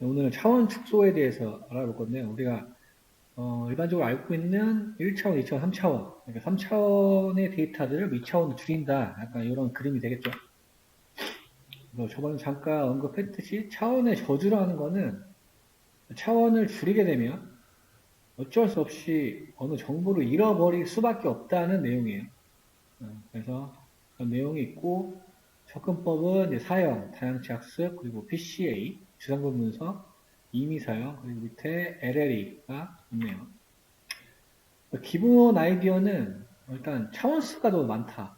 오늘은 차원 축소에 대해서 알아볼 건데요. 우리가 일반적으로 알고 있는 1차원, 2차원, 3차원, 그러니까 3차원의 데이터들을 2차원으로 줄인다. 약간 이런 그림이 되겠죠. 저번에 잠깐 언급했듯이 차원의 저주라는 거는 차원을 줄이게 되면 어쩔 수 없이 어느 정보를 잃어버릴 수밖에 없다는 내용이에요. 그래서 그런 내용이 있고 접근법은 이제 사형, 다양치 학습, 그리고 PCA, 주상분 문서, 임의 사용, 그리고 밑에 LLE가 있네요. 기본 아이디어는 일단 차원수가 더 많다.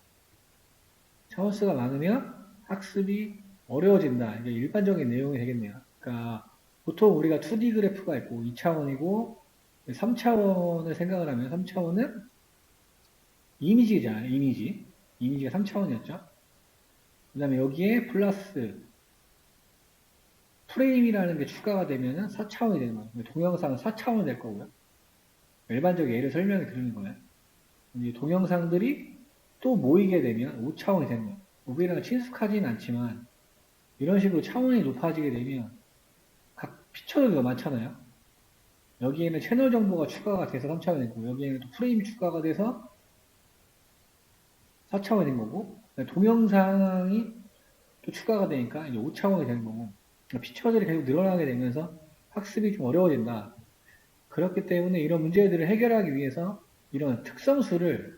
차원수가 많으면 학습이 어려워진다. 이게 일반적인 내용이 되겠네요. 그러니까 보통 우리가 2D 그래프가 있고 2차원이고 3차원을 생각을 하면 3차원은 이미지잖아요. 이미지. 이미지가 3차원이었죠. 그 다음에 여기에 플러스 프레임이라는 게 추가가 되면은 4차원이 되는 거예요. 동영상은 4차원이 될 거고요. 일반적인 예를 설명해 드리는 거예요. 이 동영상들이 또 모이게 되면 5차원이 되는 거예요. 우리랑 친숙하지는 않지만 이런 식으로 차원이 높아지게 되면 각 피처들도 많잖아요. 여기에는 채널 정보가 추가가 돼서 3차원이 되고 여기에는 또 프레임이 추가가 돼서 4차원이 된 거고 동영상이 또 추가가 되니까 이제 5차원이 되는 거고 피처들이 계속 늘어나게 되면서 학습이 좀 어려워진다. 그렇기 때문에 이런 문제들을 해결하기 위해서 이런 특성수를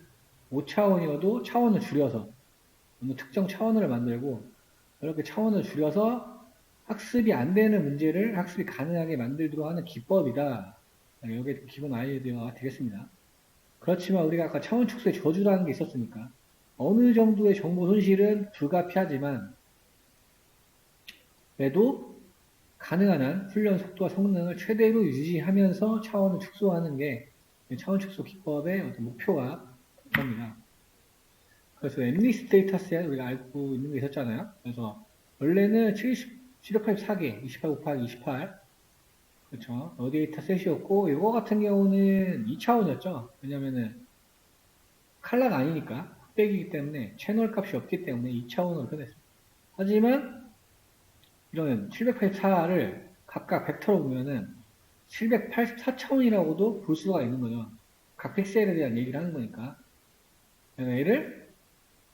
5차원이어도 차원을 줄여서 어느 특정 차원을 만들고 이렇게 차원을 줄여서 학습이 안 되는 문제를 학습이 가능하게 만들도록 하는 기법이다. 이게 기본 아이디어가 되겠습니다. 그렇지만 우리가 아까 차원 축소의 저주라는 게 있었으니까 어느 정도의 정보 손실은 불가피하지만 그래도 가능한 한 훈련 속도와 성능을 최대로 유지하면서 차원을 축소하는 게 차원 축소 기법의 어떤 목표가 됩니다. 그래서 엠리스 데이터셋 우리가 알고 있는 게 있었잖아요. 그래서 원래는 784개, 28 곱하기 28 그렇죠. 데이터 셋이었고 이거 같은 경우는 2차원이었죠. 왜냐면은 칼라가 아니니까 흑백이기 때문에 채널 값이 없기 때문에 2차원으로 표현했습니다. 하지만 이런 784를 각각 벡터로 보면은 784차원이라고도 볼 수가 있는 거죠. 각 픽셀에 대한 얘기를 하는 거니까. 얘를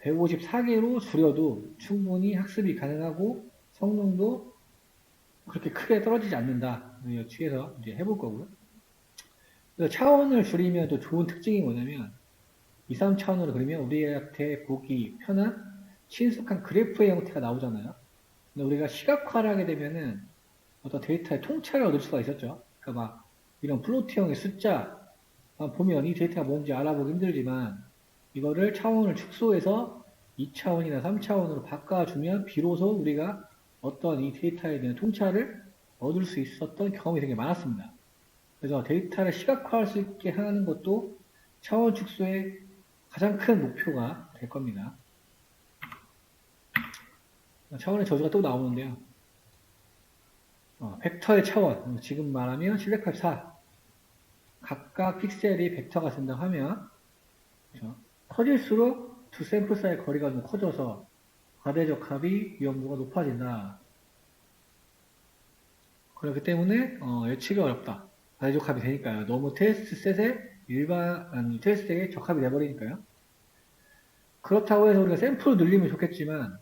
154개로 줄여도 충분히 학습이 가능하고 성능도 그렇게 크게 떨어지지 않는다. 취해서 이제 해볼 거고요. 그래서 차원을 줄이면 또 좋은 특징이 뭐냐면 2, 3차원으로 그리면 우리한테 보기 편한 친숙한 그래프의 형태가 나오잖아요. 근데 우리가 시각화를 하게 되면은 어떤 데이터의 통찰을 얻을 수가 있었죠. 그러니까 막 이런 플로트형의 숫자 보면 이 데이터가 뭔지 알아보기 힘들지만 이거를 차원을 축소해서 2차원이나 3차원으로 바꿔주면 비로소 우리가 어떤 이 데이터에 대한 통찰을 얻을 수 있었던 경험이 되게 많았습니다. 그래서 데이터를 시각화할 수 있게 하는 것도 차원 축소의 가장 큰 목표가 될 겁니다. 차원의 저주가 또 나오는데요. 벡터의 차원, 지금 말하면 784. 각각 픽셀이 벡터가 된다고 하면, 그렇죠? 커질수록 두 샘플 사이의 거리가 좀 커져서 과대적합이 위험도가 높아진다. 그렇기 때문에 예측이 어렵다. 과대적합이 되니까요. 너무 테스트 셋에 테스트 셋에 적합이 돼버리니까요. 그렇다고 해서 우리가 샘플을 늘리면 좋겠지만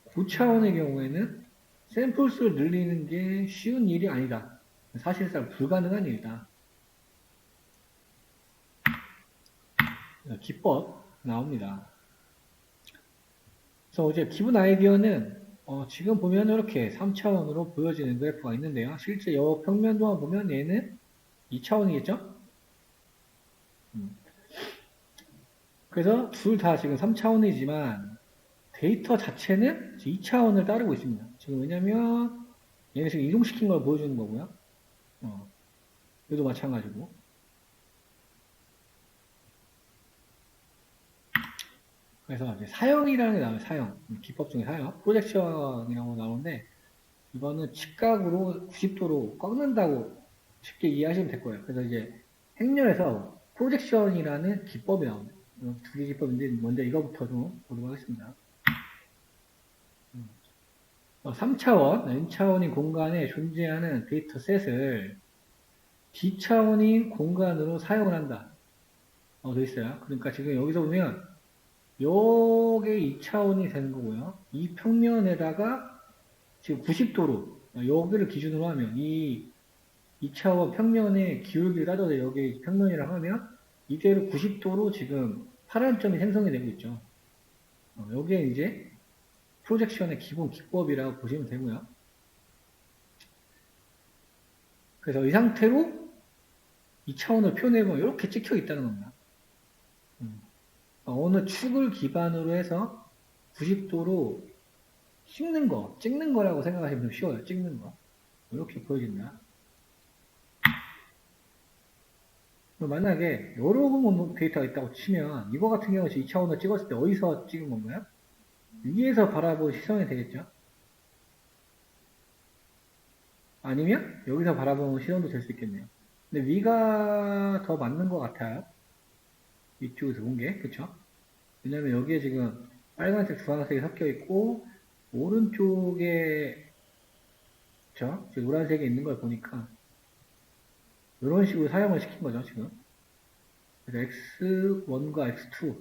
9차원의 경우에는 샘플 수를 늘리는 게 쉬운 일이 아니다. 사실상 불가능한 일이다. 기법 나옵니다. 그래서 이제 기본 아이디어는 지금 보면 이렇게 3차원으로 보여지는 그래프가 있는데요. 실제 평면도만 보면 얘는 2차원이겠죠? 그래서 둘 다 지금 3차원이지만 데이터 자체는 2차원을 따르고 있습니다. 지금 왜냐면 얘는 지금 이동시킨 걸 보여주는 거고요. 얘도 마찬가지고. 그래서 이제 사형이라는 게 나와요. 사형. 기법 중에 사형. 프로젝션이라고 나오는데 이거는 직각으로 90도로 꺾는다고 쉽게 이해하시면 될 거예요. 그래서 이제 행렬에서 프로젝션이라는 기법이 나옵니다. 두 개 기법인데 먼저 이거부터 좀 보도록 하겠습니다. 3차원, n차원인 공간에 존재하는 데이터 셋을 d차원인 공간으로 사용을 한다. 돼 있어요. 그러니까 지금 여기서 보면 요게 2차원이 되는 거고요. 이 평면에다가 지금 90도로 여기를 기준으로 하면 이 2차원 평면의 기울기를 따져서 여기 평면이라고 하면 이대로 90도로 지금 파란 점이 생성이 되고 있죠. 여기에 이제 프로젝션의 기본 기법이라고 보시면 되고요. 그래서 이 상태로 2차원을 표현해보면 이렇게 찍혀 있다는 겁니다. 어느 축을 기반으로 해서 90도로 찍는 거라고 생각하시면 좀 쉬워요. 찍는 거. 이렇게 보여진다. 만약에 여러 번 데이터가 있다고 치면 이거 같은 경우 2차원을 찍었을 때 어디서 찍은 건가요? 위에서 바라볼 시선이 되겠죠? 아니면 여기서 바라보는 시선도 될 수 있겠네요. 근데 위가 더 맞는 것 같아요. 이쪽에서 본 게, 그쵸? 왜냐면 여기에 지금 빨간색, 주황색이 섞여 있고, 오른쪽에, 그쵸? 지금 노란색이 있는 걸 보니까, 이런 식으로 사용을 시킨 거죠, 지금. 그래서 X1과 X2,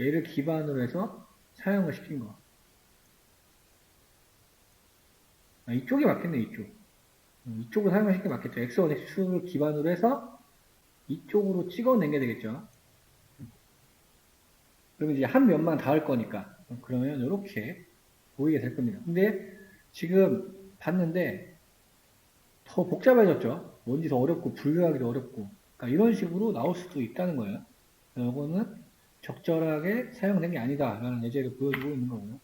얘를 기반으로 해서 사용을 시킨 거. 이쪽이 맞겠네, 이쪽. 이쪽으로 사용을 시킨 게 맞겠죠. X1, X2를 기반으로 해서 이쪽으로 찍어낸 게 되겠죠. 그러면 이제 한 면만 닿을 거니까. 그러면 이렇게 보이게 될 겁니다. 근데 지금 봤는데 더 복잡해졌죠. 뭔지 더 어렵고 분류하기도 어렵고. 그러니까 이런 식으로 나올 수도 있다는 거예요. 이거는 적절하게 사용된 게 아니다라는 예제를 보여주고 있는 거고요.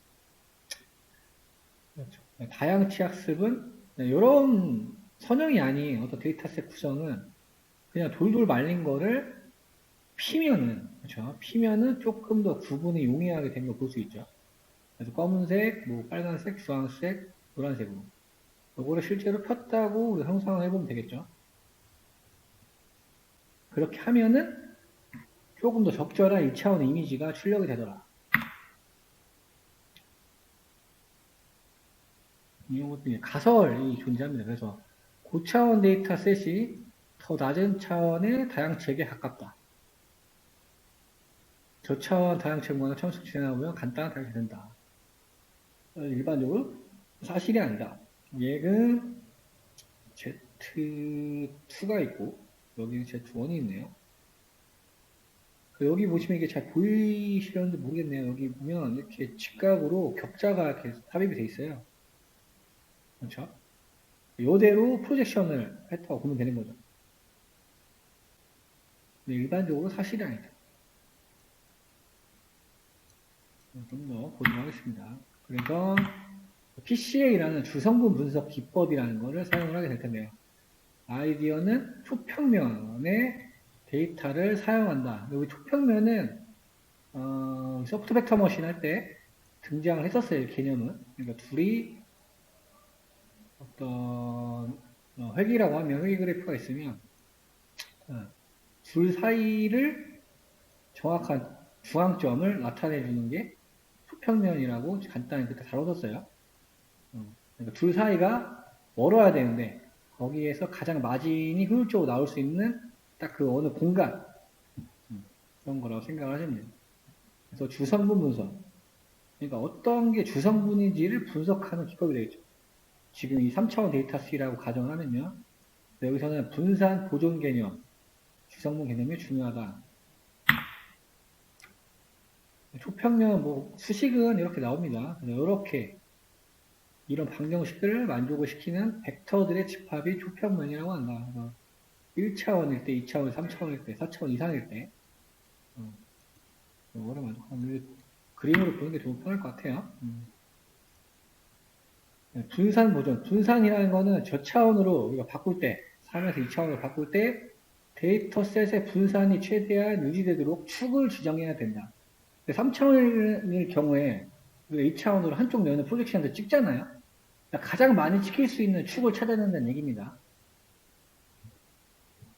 그렇죠. 다양치 학습은 이런 선형이 아닌 어떤 데이터셋 구성은 그냥 돌돌 말린 거를 피면은, 그렇죠? 피면은 조금 더 구분이 용이하게 된 걸 볼 수 있죠. 그래서 검은색, 뭐 빨간색, 주황색, 노란색으로. 이거를 실제로 폈다고 우리 형상을 해보면 되겠죠. 그렇게 하면은 조금 더 적절한 2차원 이미지가 출력이 되더라. 이런 것들이 가설이 존재합니다. 그래서 고차원 데이터셋이 더 낮은 차원의 다양책에 가깝다. 저차원 다양책과는 처음부터 진행하면 간단한 다양책이 된다. 일반적으로 사실이 아니다. 얘는 Z2가 있고 여기는 Z1이 있네요. 여기 보시면 이게 잘 보이시려는지 모르겠네요. 여기 보면 이렇게 직각으로 격자가 이렇게 삽입이 돼 있어요. 그렇죠? 이대로 프로젝션을 했다고 보면 되는 거죠. 근데 일반적으로 사실이 아니다. 좀 더 보도록 하겠습니다. 그래서 PCA라는 주성분 분석 기법이라는 것을 사용을 하게 될 텐데요. 아이디어는 초평면의 데이터를 사용한다. 여기 초평면은 소프트 벡터 머신 할 때 등장을 했었어요. 개념은. 그러니까 둘이 어떤 회귀라고 하면 회귀 그래프가 있으면 둘 사이를 정확한 중앙점을 나타내 주는 게 초평면이라고 간단히 그때 다뤄졌어요. 그러니까 둘 사이가 멀어야 되는데 거기에서 가장 마진이 효율적으로 나올 수 있는 딱 그 어느 공간 그런 거라고 생각을 하시면 돼요. 그래서 주성분 분석. 그러니까 어떤 게 주성분인지를 분석하는 기법이 되겠죠. 지금 이 3차원 데이터 C라고 가정을 하면요. 여기서는 분산 보존 개념, 주성분 개념이 중요하다. 초평면 뭐 수식은 이렇게 나옵니다. 이렇게 이런 방정식들을 만족을 시키는 벡터들의 집합이 초평면이라고 한다. 그래서 1차원일 때, 2차원, 3차원일 때, 4차원 이상일 때 이거를 만족하는 그림으로 보는 게 좀 편할 것 같아요. 분산 보존. 분산이라는 거는 저차원으로 우리가 바꿀 때, 3에서 2차원으로 바꿀 때 데이터셋의 분산이 최대한 유지되도록 축을 지정해야 된다. 3차원일 경우에 우리가 2차원으로 한쪽 면을 프로젝션에서 찍잖아요. 그러니까 가장 많이 찍힐 수 있는 축을 찾아낸다는 얘기입니다.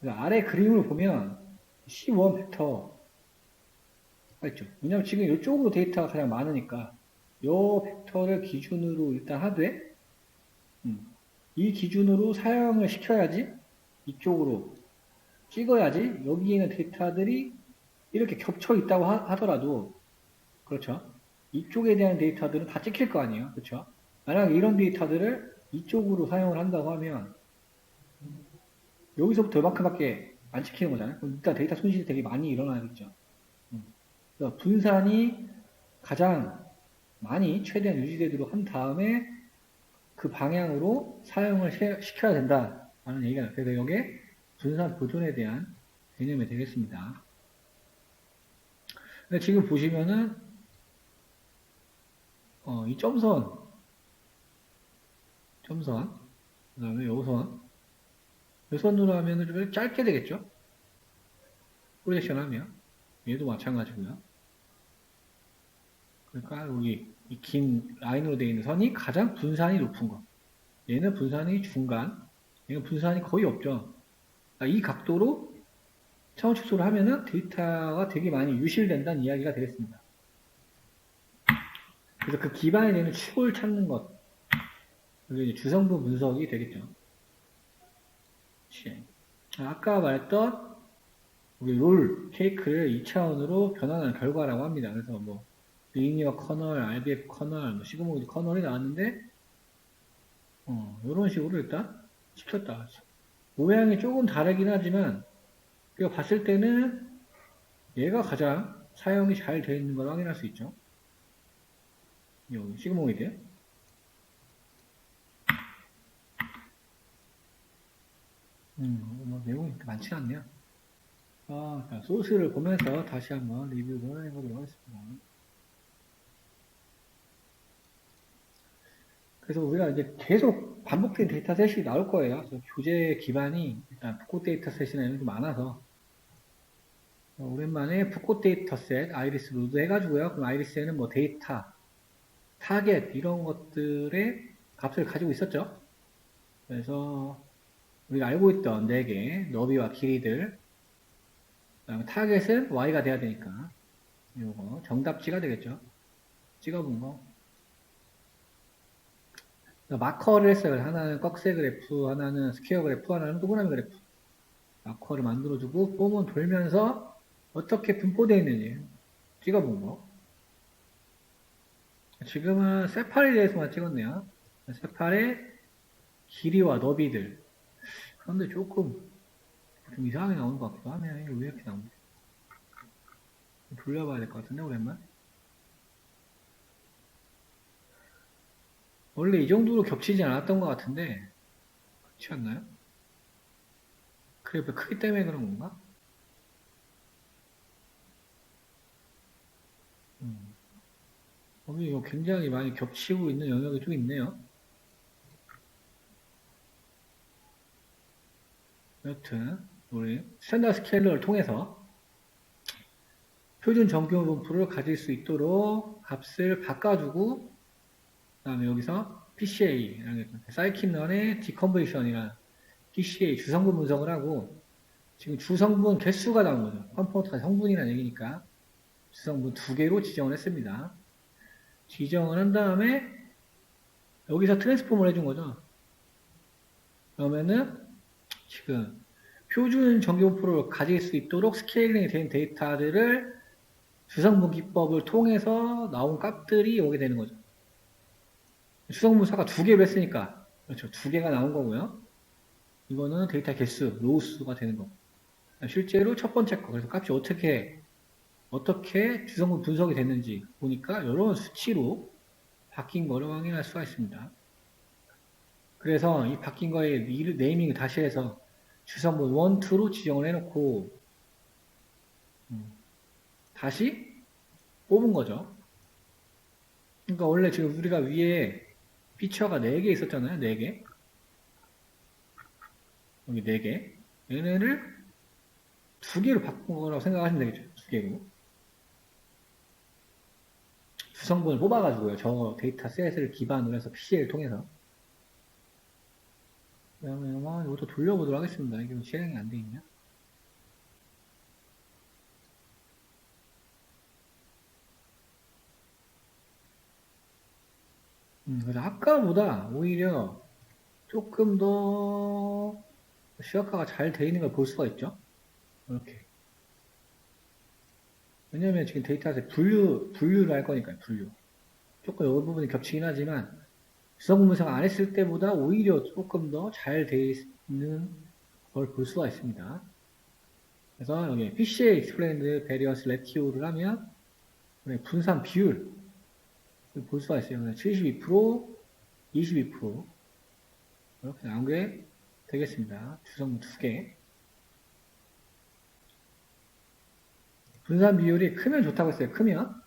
아래 그림을 보면 C1 벡터가 있죠. 왜냐면 지금 이쪽으로 데이터가 가장 많으니까 요 벡터를 기준으로 일단 하되, 이 기준으로 사용을 시켜야지, 이쪽으로 찍어야지, 여기 있는 데이터들이 이렇게 겹쳐 있다고 하더라도, 그렇죠. 이쪽에 대한 데이터들은 다 찍힐 거 아니에요. 그렇죠. 만약에 이런 데이터들을 이쪽으로 사용을 한다고 하면, 여기서부터 이만큼밖에 안 찍히는 거잖아요. 그럼 일단 데이터 손실이 되게 많이 일어나겠죠. 그래서 분산이 가장 많이 최대한 유지되도록 한 다음에 그 방향으로 사용을 시켜야 된다라는 얘기가 나요. 그래서 이게 분산 보존에 대한 개념이 되겠습니다. 근데 지금 보시면은 이 점선, 그 다음에 요선, 요선으로 하면은 좀 짧게 되겠죠? 프로젝션 하면 얘도 마찬가지고요. 그러니까 여기 이 긴 라인으로 되어 있는 선이 가장 분산이 높은 거. 얘는 분산이 중간, 얘는 분산이 거의 없죠. 그러니까 이 각도로 차원 축소를 하면은 데이터가 되게 많이 유실된다는 이야기가 되겠습니다. 그래서 그 기반이 되는 축을 찾는 것, 그게 이제 주성분 분석이 되겠죠. 아까 말했던 우리 롤 케이크를 2차원으로 변환한 결과라고 합니다. 그래서 뭐 리니어 커널, RBF 커널, 뭐 시그모이드 커널이 나왔는데 이런 식으로 일단 시켰다. 모양이 조금 다르긴 하지만 우리가 봤을 때는 얘가 가장 사용이 잘 되어 있는 걸 확인할 수 있죠. 여기 시그모이드. 뭐 내용이 그렇게 많지 않네요. 소스를 보면서 다시 한번 리뷰를 해보도록 하겠습니다. 그래서 우리가 이제 계속 반복된 데이터셋이 나올 거예요. 교재 기반이 일단 풋고 데이터셋이나 이런 게 많아서 오랜만에 풋고 데이터셋 아이리스 로드 해가지고요. 그럼 아이리스에는 뭐 데이터, 타겟 이런 것들의 값을 가지고 있었죠. 그래서 우리가 알고 있던 4개 너비와 길이들, 그다음에 타겟은 y가 돼야 되니까 요거 정답지가 되겠죠. 찍어본 거. 마커를 했어요. 하나는 꺽쇠 그래프, 하나는 스퀘어 그래프, 하나는 동그라미 그래프. 마커를 만들어주고 폼은 돌면서 어떻게 분포되어 있는지 찍어본 거. 지금은 세팔에 대해서만 찍었네요. 세팔의 길이와 너비들. 그런데 조금 좀 이상하게 나오는 것 같기도 하네. 이게 왜 이렇게 나오지? 돌려봐야 될 것 같은데, 오랜만. 원래 이 정도로 겹치지 않았던 것 같은데, 그렇지 않나요? 그래프 크기 때문에 그런 건가? 여기 이거 굉장히 많이 겹치고 있는 영역이 좀 있네요. 여튼, 우리 스탠다드 스케일러를 통해서 표준 정규 분포를 가질 수 있도록 값을 바꿔주고, 그 다음에 여기서 PCA, 사이킨런의 디컨버전이나 PCA 주성분 분석을 하고, 지금 주성분 개수가 나온 거죠. 컴포넌트가 성분이라는 얘기니까 주성분 2개로 지정을 했습니다. 지정을 한 다음에 여기서 트랜스폼을 해준 거죠. 그러면은 지금 표준 정규분포를 가질 수 있도록 스케일링이 된 데이터들을 주성분 기법을 통해서 나온 값들이 오게 되는 거죠. 주성분사가 2개로 했으니까 그렇죠. 2개가 나온 거고요. 이거는 데이터 개수, 로우수가 되는 거고. 실제로 첫 번째 거, 그래서 값이 어떻게 주성분 분석이 됐는지 보니까 이런 수치로 바뀐 거를 확인할 수가 있습니다. 그래서 이 바뀐 거에 네이밍을 다시 해서 주성분 1, 2로 지정을 해놓고 다시 뽑은 거죠. 그러니까 원래 지금 우리가 위에 피처가 4개 있었잖아요. 4개. 여기 4개. 얘네를 2개로 바꾼 거라고 생각하시면 되겠죠. 2개로. 주성분을 뽑아가지고요. 저 데이터셋을 기반으로 해서 PCA를 통해서. 그러면 이것도 돌려보도록 하겠습니다. 이게 실행이 안 돼 있냐? 그래서 아까보다 오히려 조금 더 시각화가 잘 되어 있는 걸 볼 수가 있죠. 이렇게. 왜냐면 지금 데이터에서 분류를 할 거니까요, 분류. 조금 이 부분이 겹치긴 하지만, 주성 분석 안 했을 때보다 오히려 조금 더 잘 되어 있는 걸 볼 수가 있습니다. 그래서 여기 PCA Explained Variance Ratio를 하면, 분산 비율, 볼 수가 있어요. 72%, 22%. 이렇게 나온 게 되겠습니다. 주성 두 개. 분산 비율이 크면 좋다고 했어요. 크면.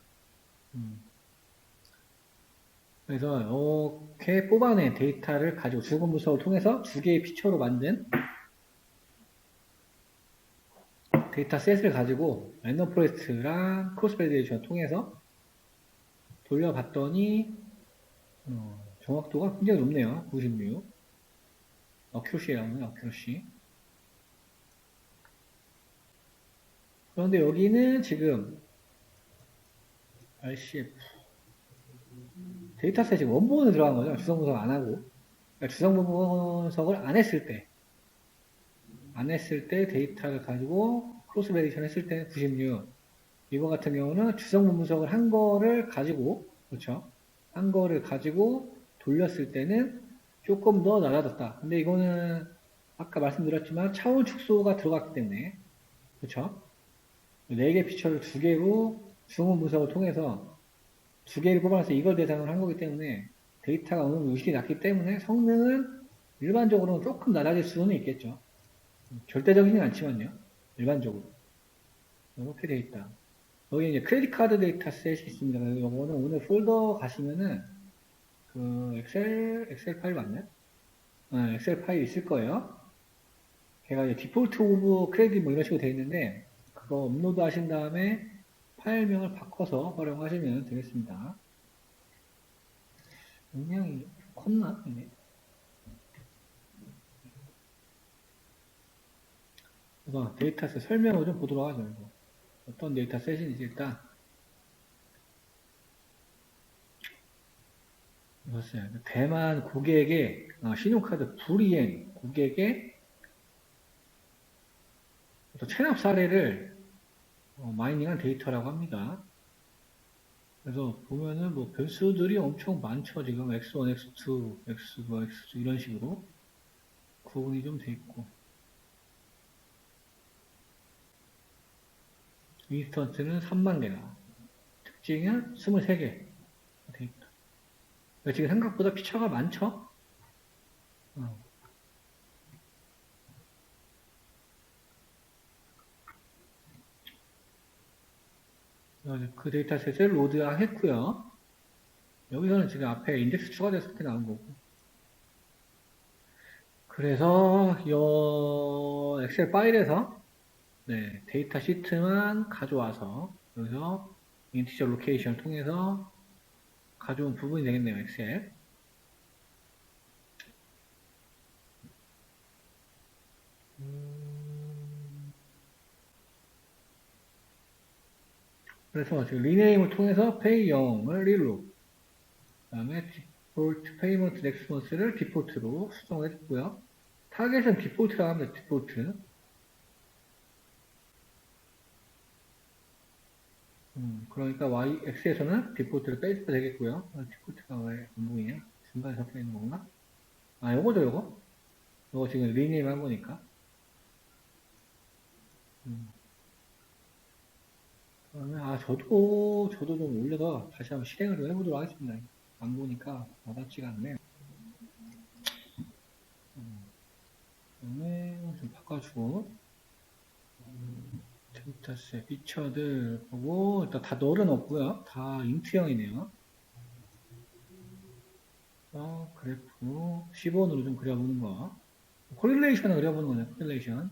그래서 이렇게 뽑아낸 데이터를 가지고 주성 분석을 통해서 두 개의 피처로 만든 데이터 셋을 가지고 랜덤 포레스트랑 크로스 밸리데이션을 통해서 돌려봤더니 정확도가 굉장히 높네요. 96. 어큐러시라고요. 어큐러시. 그런데 여기는 지금 RCF 데이터셋이 지금 원본으로 들어간 거죠. 주성 분석 안 하고. 그러니까 주성 분석을 안 했을 때 데이터를 가지고 크로스 밸리데이션 했을 때는 96. 이거 같은 경우는 주성 분석을 한 거를 가지고, 그렇죠? 한 거를 가지고 돌렸을 때는 조금 더 낮아졌다. 근데 이거는 아까 말씀드렸지만 차원 축소가 들어갔기 때문에, 그렇죠? 4개 피처를 2개로 주성 분석을 통해서 2개를 뽑아서 이걸 대상으로 한 거기 때문에 데이터가 어느 정도 유실이 낮기 때문에 성능은 일반적으로는 조금 낮아질 수는 있겠죠. 절대적이진 않지만요. 일반적으로. 이렇게 돼 있다. 여기 이제 크레딧 카드 데이터 셋이 있습니다. 요거는 오늘 폴더 가시면은 그 엑셀 파일 맞나요? 네, 엑셀 파일 있을 거예요. 걔가 이제 디폴트 오브 크레딧 뭐 이런 식으로 돼 있는데 그거 업로드 하신 다음에 파일명을 바꿔서 활용하시면 되겠습니다. 용량이 컸나? 네. 그래서 데이터셋 설명을 좀 보도록 하죠. 이거. 어떤 데이터셋인지 일단 봤어요. 대만 고객의 신용카드 불이행 고객의 체납 사례를 마이닝한 데이터라고 합니다. 그래서 보면은 뭐 변수들이 엄청 많죠. 지금 x1, x2, x2, x2 이런 식으로 구분이 좀 돼 있고 인스턴트는 3만 개나 특징은 23개 돼 있다. 그러니까 지금 생각보다 피처가 많죠. 그 데이터셋을 로드했고요. 여기서는 지금 앞에 인덱스 추가돼서 이렇게 나온 거고. 그래서 이 엑셀 파일에서 데이터 시트만 가져와서 여기서 인티저 로케이션을 통해서 가져온 부분이 되겠네요. 엑셀. 그래서 지금 리네임을 통해서 pay 0을 1로 그 다음에 디폴트 페이먼트 넥스먼스를 디폴트로 수정을 해줬고요. 타겟은 디폴트라고 합니다. 디폴트. 그러니까 X에서는 디폴트를 빼줘도 되겠고요. 디폴트가 왜 안 보이냐? 중간에 적혀 있는 건가? 아, 요거죠, 요거. 요거 지금 리네임 한 거니까. 그러면, 저도 좀 올려서 다시 한번 실행을 좀 해보도록 하겠습니다. 안 보니까 와닿지가 않네. 그다음에 좀 바꿔주고, 데이터셋, 피처들 보고, 일단 다 넣어놓고요. 다 인트형이네요. 그래프 10원으로 좀 그려보는 거. 코릴레이션을 그려보는 거네요, 코릴레이션.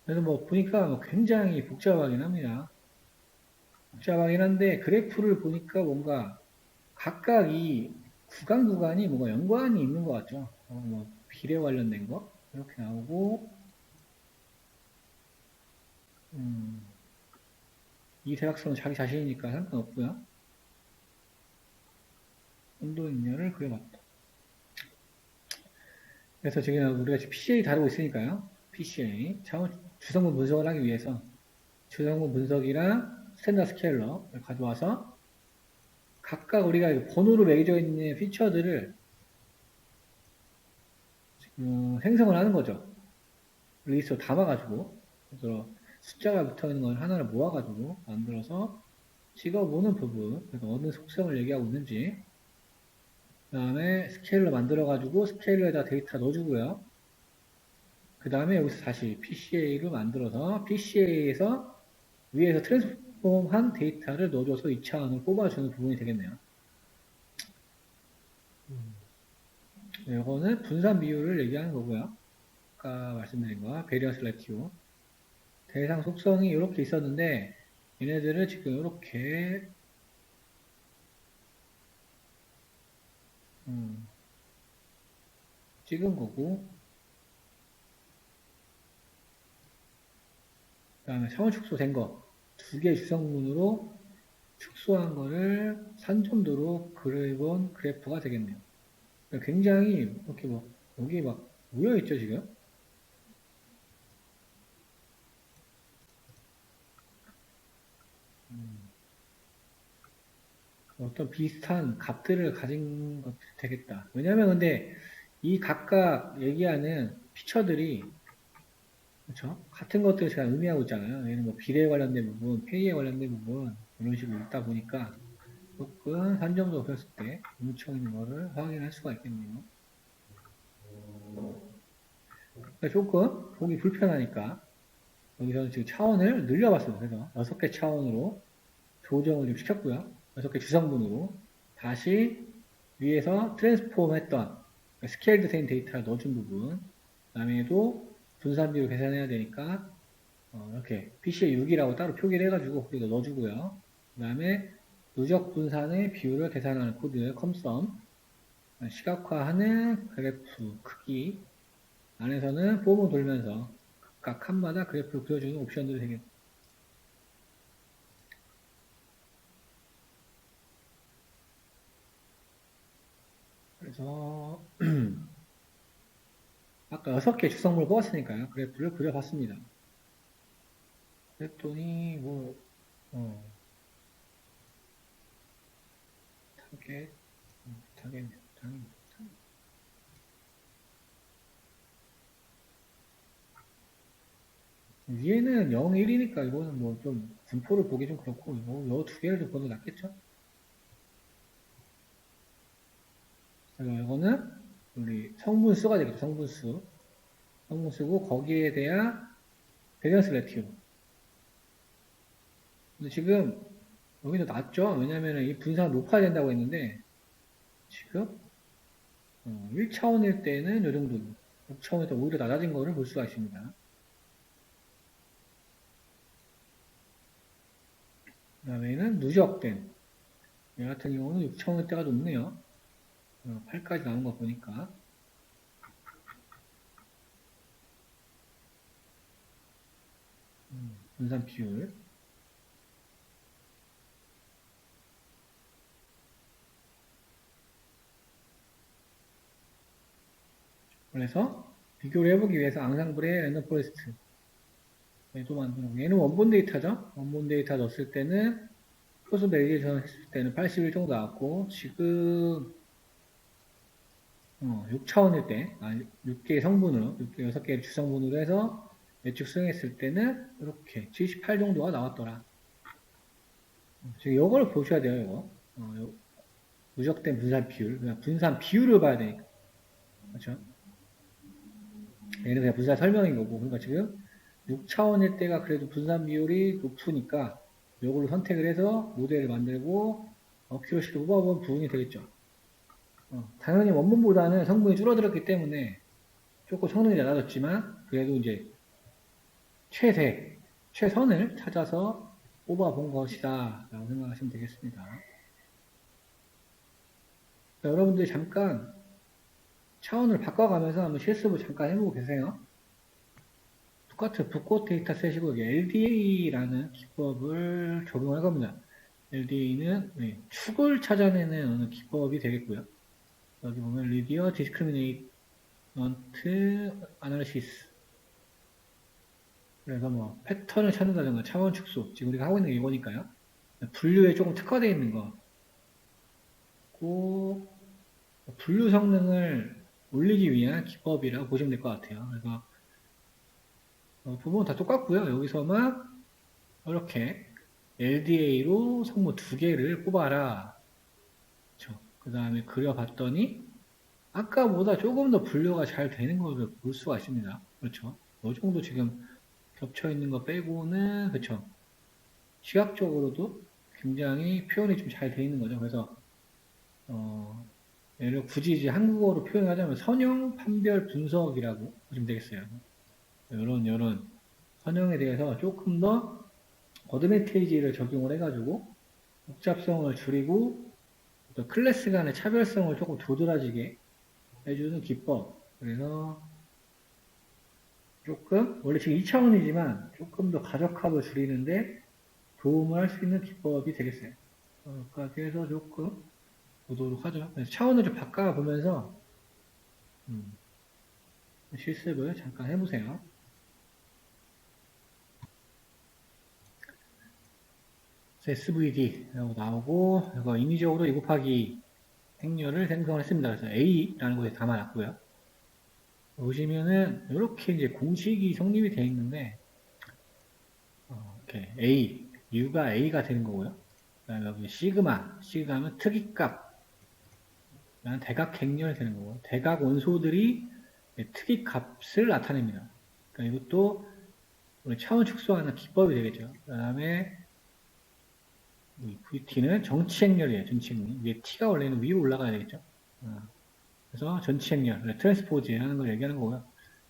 그래서 뭐 보니까 굉장히 복잡하긴 합니다. 복잡하긴 한데 그래프를 보니까 뭔가 각각 이 구간이 뭔가 연관이 있는 것 같죠. 뭐 비례 관련된 거 이렇게 나오고 이 대각선은 자기 자신이니까 상관없고요. 온도 입력을 그려봤다. 그래서 지금 우리가 PCA 다루고 있으니까요. PCA 차원 주성분 분석을 하기 위해서 주성분 분석이랑 스탠다드 스케일러를 가져와서 각각 우리가 번호로 매겨져 있는 피처들을 생성을 하는 거죠. 리스트로 담아가지고 그래서 숫자가 붙어있는 걸 하나를 모아가지고 만들어서 찍어보는 부분, 그래서 어느 속성을 얘기하고 있는지, 그 다음에 스케일러 만들어가지고 스케일러에다 데이터 넣어주고요. 그 다음에 여기서 다시 PCA를 만들어서 PCA에서 위에서 트랜스폼한 데이터를 넣어줘서 2차원을 뽑아주는 부분이 되겠네요. 이거는 분산 비율을 얘기하는 거고요. 아까 말씀드린 거, 베리언스 레티오. 대상 속성이 이렇게 있었는데, 얘네들을 지금 이렇게 찍은 거고, 그 다음에 차원 축소된 거, 두 개의 주성분으로 축소한 거를 산점도로 그려본 그래프가 되겠네요. 굉장히 이렇게 뭐 여기 막 모여있죠 지금. 어떤 비슷한 값들을 가진 것들이 되겠다. 왜냐면 근데 이 각각 얘기하는 피처들이 그렇죠? 같은 것들을 제가 의미하고 있잖아요. 얘는 뭐 비례에 관련된 부분, 페이에 관련된 부분 이런 식으로 있다 보니까 조금 산점도 그렸을 때 뭉쳐 있는 거를 확인할 수가 있겠네요. 조금 보기 불편하니까 여기서는 지금 차원을 늘려봤습니다. 그래서 6개 차원으로 조정을 좀 시켰고요. 6개 주성분으로 다시 위에서 트랜스폼 했던 스케일드 된 데이터를 넣어준 부분, 그 다음에도 분산비를 계산해야 되니까 이렇게 PCA 6이라고 따로 표기를 해가지고 거기다 넣어주고요. 그 다음에 누적 분산의 비율을 계산하는 코드 컴썸, 시각화하는 그래프 크기 안에서는 폼을 돌면서 각 칸마다 그래프를 그려주는 옵션들이 되겠습니다. 그래서 아까 6개 주성물을 뽑았으니까요. 그래프를 그려봤습니다. 그랬더니 타겟 위에는 0, 1이니까 이거는 뭐 좀 분포를 보기 좀 그렇고 요 두 개를 좀 보는 게 낫겠죠? 그래서 이거는 우리 성분수가 되겠죠. 성분수고 거기에 대한 베리언스 레티오. 근데 지금 여기도 낮죠? 왜냐면은 이 분산이 높아야 된다고 했는데 지금 1차원일 때는 이 정도 6차원일 때 오히려 낮아진 거를 볼 수가 있습니다. 그 다음에는 누적된 얘 같은 경우는 6차원일 때가 높네요. 8까지 나온 거 보니까 분산 비율 그래서 비교를 해보기 위해서 앙상블의 랜덤 포레스트 얘도 만들고 얘는 원본 데이터죠. 원본 데이터 넣었을 때는 크로스 베리에이션 했을 때는 81 정도 나왔고 지금 6차원일 때 6개의 성분으로 6개의 주성분으로 해서 예측 수행했을 때는 이렇게 78 정도가 나왔더라. 지금 이걸 보셔야 돼요. 이거 누적된 분산 비율 그냥 분산 비율을 봐야 되니까 그렇죠? 얘는 그냥 분산 설명인 거고 그러니까 지금 6차원일 때가 그래도 분산 비율이 높으니까 이걸로 선택을 해서 모델을 만들고 어큐러시를 뽑아본 부분이 되겠죠. 당연히 원본보다는 성분이 줄어들었기 때문에 조금 성능이 낮아졌지만 그래도 이제 최선을 찾아서 뽑아본 것이다 라고 생각하시면 되겠습니다. 자, 여러분들이 잠깐 차원을 바꿔가면서 한번 실습을 잠깐 해보고 계세요. 똑같은 붓꽃 데이터 셋이고 LDA라는 기법을 적용할 겁니다. LDA는 축을 찾아내는 어느 기법이 되겠고요. 여기 보면 리디어 디스크리미네이트 아날리시스. 그래서 뭐 패턴을 찾는다든가 차원 축소, 지금 우리가 하고 있는 게 이거니까요. 분류에 조금 특화되어 있는 거. 그 분류 성능을 올리기 위한 기법이라고 보시면 될 것 같아요. 그래서 부분은 다 똑같고요. 여기서만 이렇게 LDA로 성모 2개를 뽑아라. 그 다음에 그려봤더니 아까보다 조금 더 분류가 잘 되는 것을 볼 수가 있습니다. 그렇죠. 이 정도 지금 겹쳐 있는 거 빼고는 그렇죠. 시각적으로도 굉장히 표현이 좀 잘 되어 있는 거죠. 그래서 예를 굳이 이제 한국어로 표현하자면 선형 판별 분석이라고 보시면 되겠어요. 이런 선형에 대해서 조금 더 어드밴티지를 적용을 해가지고 복잡성을 줄이고 또 클래스 간의 차별성을 조금 도드라지게 해주는 기법. 그래서 조금 원래 지금 2차원이지만 조금 더 가적합을 줄이는데 도움을 할 수 있는 기법이 되겠어요. 그렇게 해서 조금 보도록 하죠. 그래서 차원을 좀 바꿔보면서 실습을 잠깐 해보세요. SVD라고 나오고 이거 인위적으로 2 곱하기 행렬을 생성을 했습니다. 그래서 A라는 곳에 담아놨고요. 보시면은 이렇게 이제 공식이 성립이 되어 있는데 이렇게 A, U가 A가 되는 거고요. 그다음에 여기 시그마는 특이값, 대각행렬이 되는 거고요. 대각 원소들이 특이값을 나타냅니다. 그러니까 이것도 우리 차원 축소하는 기법이 되겠죠. 그 다음에 VT는 정치행렬이에요. 정치행렬. 위에 T가 원래는 위로 올라가야 되겠죠. 그래서 전치행렬, 트랜스포즈 하는 걸 얘기하는 거고요.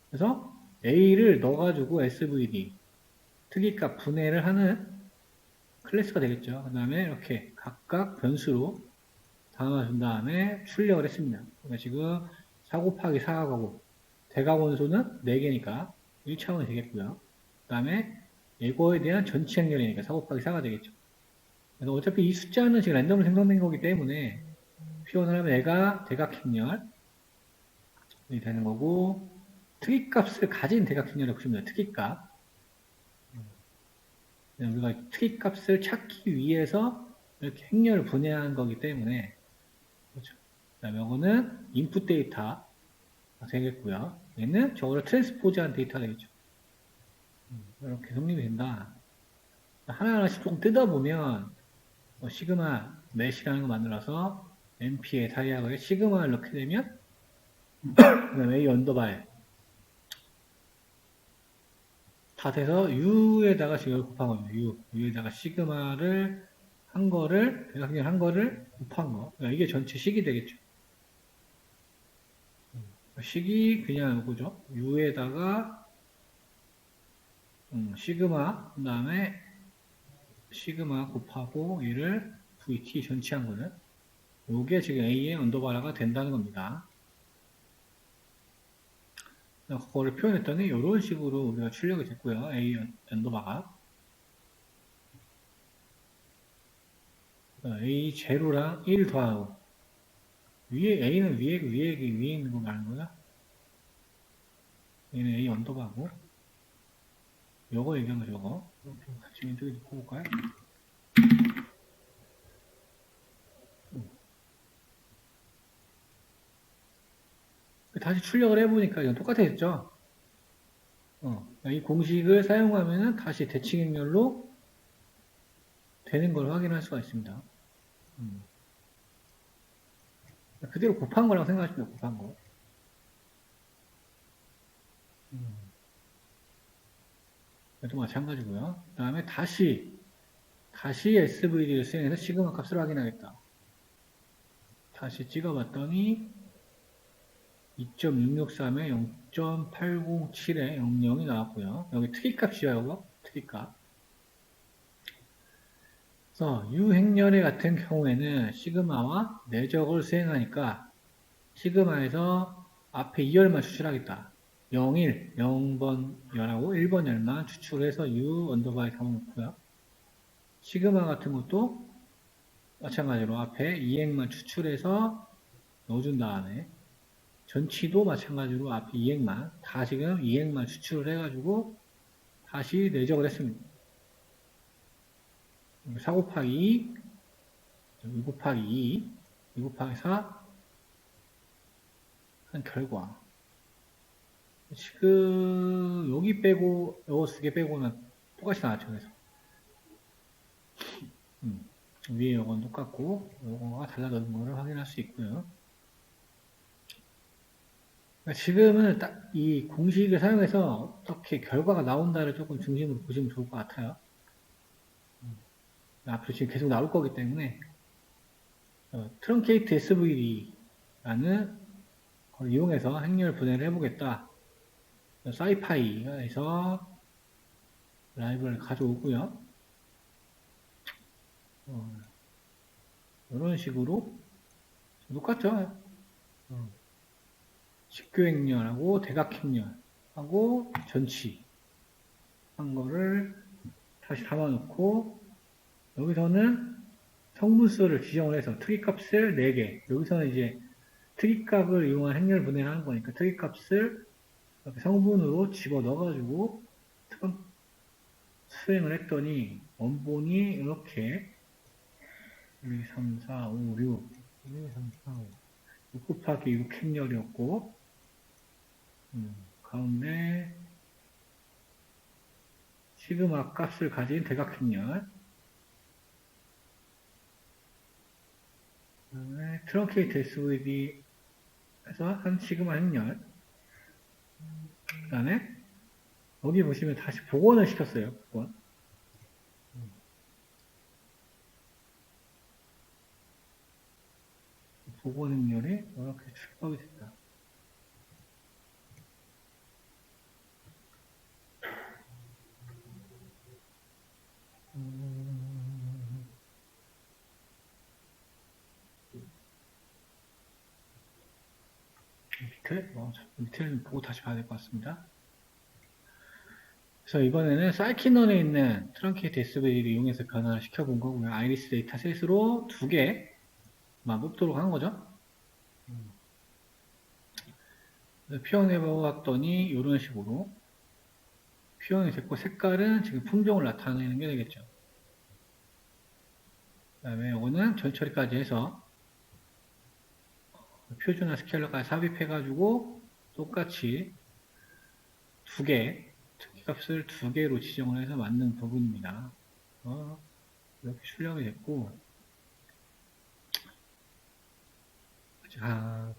그래서 A를 넣어가지고 SVD, 특이값 분해를 하는 클래스가 되겠죠. 그 다음에 이렇게 각각 변수로 담아준 다음에 출력을 했습니다. 그러니까 지금 4 곱하기 4하고 대각 원소는 4개니까 1차원이 되겠고요. 그 다음에 이거에 대한 전치행렬이니까 4 곱하기 4가 되겠죠. 그래서 어차피 이 숫자는 지금 랜덤으로 생성된 거기 때문에 표현을 하면 얘가 대각행렬이 되는 거고 특이값을 가진 대각행렬을 보시면 돼요. 특이값. 우리가 특이값을 찾기 위해서 이렇게 행렬을 분해한 거기 때문에 그렇죠. 그다음에 이거는 인풋 데이터 되겠고요. 얘는 저거를 트랜스포즈한 데이터가 되겠죠. 이렇게 성립이 된다. 하나하나씩 조금 뜯어보면 시그마 넷이라는 거 만들어서 np의 다이아고에 시그마를 넣게 되면 그다음에 A 언더바에 다 돼서 U에다가 지금 곱한 겁니다. U에다가 시그마를 한 거를, 대각형을 한 거를 곱한 거. 그러니까 이게 전체 식이 되겠죠. 식이 그냥 이거죠. U에다가 시그마, 그 다음에 시그마 곱하고 얘를 VT 전치한 거는 요게 지금 A의 언더바라가 된다는 겁니다. 그거를 표현했더니 이런 식으로 우리가 출력이 됐고요. A 언더바가 A 제로랑 1 더하고 위에 A는 위에 있는 거 말하는 거야? 얘는 A 언더바고 요거 얘기한 거 저거 같이 왼쪽에 놓고 볼까요? 다시 출력을 해보니까 이건 똑같아졌죠? 이 공식을 사용하면 다시 대칭행렬로 되는 걸 확인할 수가 있습니다. 그대로 곱한 거라고 생각하시면 돼요, 곱한 거. 이것도 마찬가지고요. 그 다음에 다시 SVD를 수행해서 시그마 값을 확인하겠다. 다시 찍어봤더니 2.663에 0.807에 00이 나왔고요. 여기 특이값이야, 이거. 특이값. 그래서 유행렬의 같은 경우에는 시그마와 내적을 수행하니까 시그마에서 앞에 2열만 추출하겠다. 01, 0번 열하고 1번 열만 추출해서 U 언더바에 담아놓고요. 시그마 같은 것도 마찬가지로 앞에 이행만 추출해서 넣어준 다음에 전치도 마찬가지로 앞에 이행만 다 지금 이행만 추출을 해가지고 다시 내적을 했습니다. 4 곱하기 2, 2 곱하기 2, 2 곱하기 4 한 결과 지금 여기 빼고 요거 2개 빼고는 똑같이 나왔죠. 그래서 위에 요건 똑같고 요거가 달라졌는 거를 확인할 수 있고요. 그러니까 지금은 딱 이 공식을 사용해서 어떻게 결과가 나온다를 조금 중심으로 보시면 좋을 것 같아요. 앞으로 지금 계속 나올 거기 때문에 트렁케이트 SVD라는 걸 이용해서 행렬 분해를 해보겠다. 사이파이에서 라이브를 가져오고요. 이런 식으로 똑같죠. 직교행렬하고 대각행렬하고 전치 한 거를 다시 담아놓고 여기서는 성분수를 지정을 해서 특이값을 4개 여기서는 이제 특이값을 이용한 행렬 분해를 하는 거니까 특이값을 성분으로 집어넣어가지고 수행을 했더니 원본이 이렇게 1, 2, 3, 4, 5, 6 1, 2, 3, 4, 5 6 곱하기 6 행렬이었고 가운데 시그마 값을 가진 대각행렬 그 다음에 트렁케이트 SVD에서 한 시그마 행렬 그 다음에 여기 보시면 다시 복원을 시켰어요. 복원. 복원 행렬이 이렇게 출력이 됐다. 밑에를 보고 다시 봐야 될 것 같습니다. 그래서 이번에는 사이키넌에 있는 트렁케이트 SVD를 이용해서 변화를 시켜본 거고요. 아이리스 데이터 셋으로 2개만 뽑도록 한 거죠. 표현해 보았더니 이런 식으로 표현이 됐고 색깔은 지금 품종을 나타내는 게 되겠죠. 그 다음에 이거는 전 처리까지 해서 표준화 스케일러까지 삽입해가지고 똑같이 2개 특기값을 2개로 지정을 해서 만든 부분입니다. 이렇게 출력이 됐고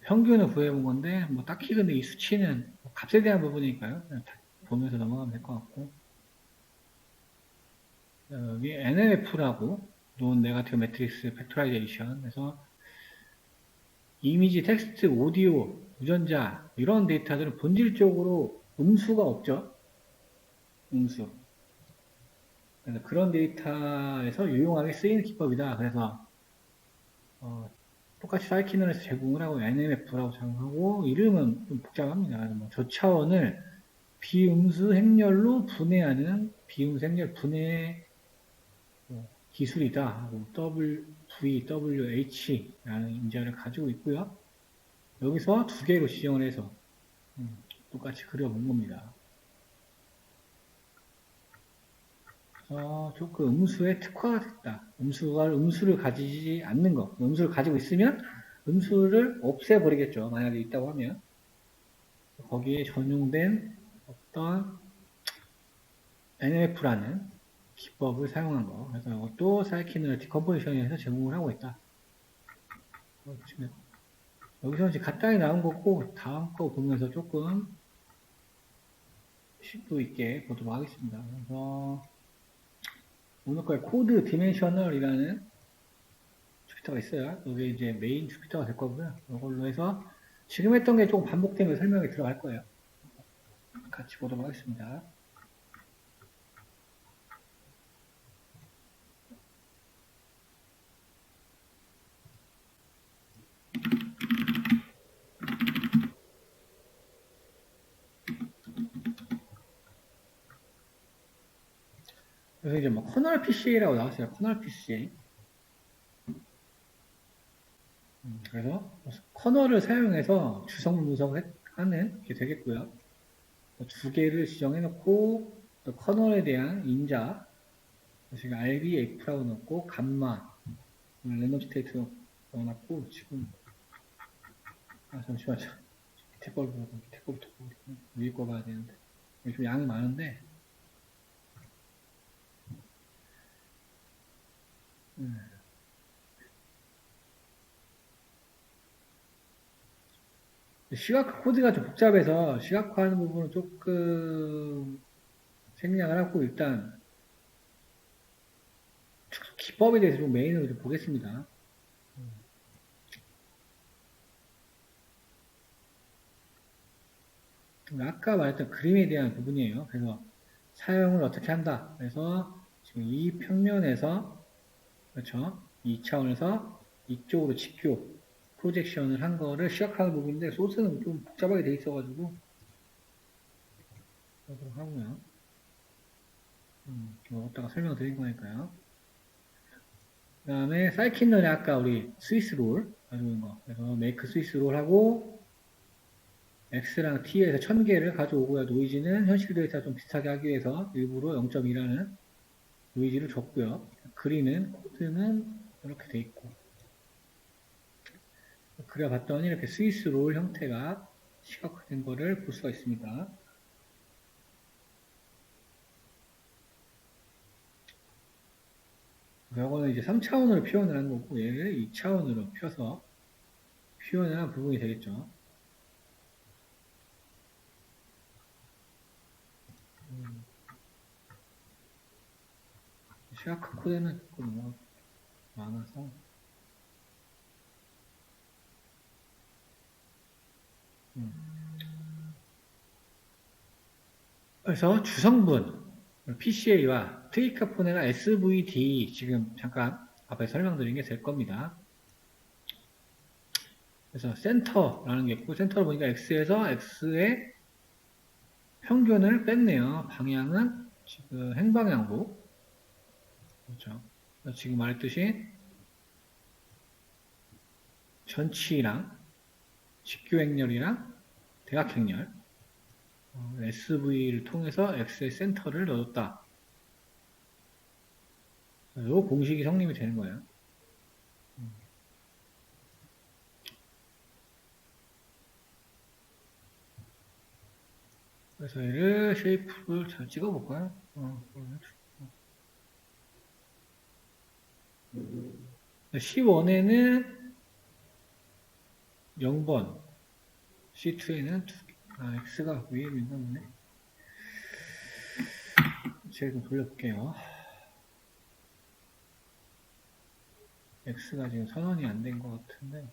평균을 구해본 건데 뭐 딱히 근데 이 수치는 값에 대한 부분이니까요. 그냥 보면서 넘어가면 될 것 같고 여기 NLF라고 논 네거티브 매트릭스 팩토라이제이션 그래서 이미지, 텍스트, 오디오, 유전자 이런 데이터들은 본질적으로 음수가 없죠. 음수. 그래서 그런 데이터에서 유용하게 쓰이는 기법이다. 그래서 똑같이 사이키널에서 제공을 하고 NMF라고 작성하고 이름은 좀 복잡합니다. 그래서 뭐 저차원을 비음수 행렬로 분해하는 비음수 행렬 분해 기술이다 하고 VWH라는 인자를 가지고 있고요. 여기서 2개로 지정을 해서 똑같이 그려본 겁니다. 조금 음수에 특화가 됐다. 음수를 가지지 않는 것. 음수를 가지고 있으면 음수를 없애버리겠죠. 만약에 있다고 하면. 거기에 전용된 어떤 NF라는 기법을 사용한 거. 그래서 이것도 사이키널 디컴포지션에서 제공을 하고 있다. 여기서 이제 간단히 나온 거고, 다음 거 보면서 조금 심도 있게 보도록 하겠습니다. 그래서 오늘 거에 코드 디멘셔널이라는 주피터가 있어요. 이게 이제 메인 주피터가 될 거고요. 이걸로 해서 지금 했던 게 조금 반복되면 설명이 들어갈 거예요. 같이 보도록 하겠습니다. 그래서 이제 뭐 커널 PCA라고 나왔어요. 커널 PCA. 그래서 커널을 사용해서 주성 분석하는 게 되겠고요. 두 개를 지정해 놓고 또 커널에 대한 인자 지금 RB, F라고 넣고 감마 랜덤 스테이트 넣어놨고 지금 잠시만요. 밑에 걸 보고 밑에 거부터 보고 위에 거 봐야 되는데 좀 양이 많은데 시각화 코드가 좀 복잡해서 시각화하는 부분은 조금 생략을 하고 일단 기법에 대해서 좀 메인으로 좀 보겠습니다. 아까 말했던 그림에 대한 부분이에요. 그래서 사용을 어떻게 한다. 그래서 지금 이 평면에서 그렇죠. 이 차원에서 이쪽으로 직교 프로젝션을 한 거를 시작하는 부분인데 소스는 좀 복잡하게 돼 있어가지고 그렇게 하고요. 여기다가 설명드린 거니까요. 그 다음에 사이킨런에 아까 우리 스위스 롤 가지고 있는 거. 그래서 메이크 스위스 롤 하고 X랑 T에서 1000개를 가져오고요. 노이즈는 현실 데이터 좀 비슷하게 하기 위해서 일부러 0.2라는 노이즈를 줬고요. 그리는 코드는 이렇게 돼 있고 그려봤더니 이렇게 스위스 롤 형태가 시각화된 거를 볼 수가 있습니다. 이거는 이제 3차원으로 표현을 하는 거고 얘를 2차원으로 펴서 표현을 한 부분이 되겠죠. 시각화 코드는 조금 너무 많아서 그래서 주성분 PCA와 트위카폰이나 SVD 지금 잠깐 앞에 설명드린 게 될 겁니다. 그래서 센터라는 게 있고 센터를 보니까 X에서 X의 평균을 뺐네요. 방향은 지금 행방향으로 그렇죠. 지금 말했듯이 전치랑 직교행렬이랑 대각행렬 SV를 통해서 X의 센터를 넣었다. 이 공식이 성립이 되는 거예요. 그래서 얘를 쉐이프를 잘 찍어볼까요? C1에는 0번, C2에는 2개. X가 위에 있나 보네. 제가 좀 돌려볼게요. X가 지금 선언이 안 된 것 같은데.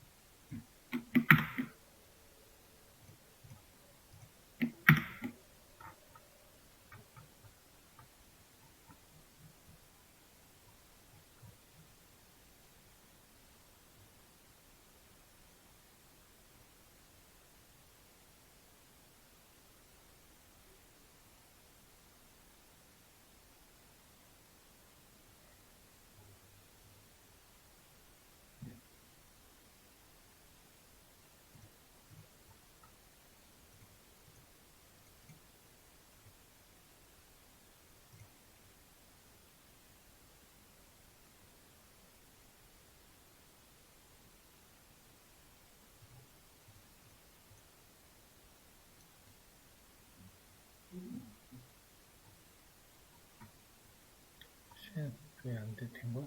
왜 안 된 거야?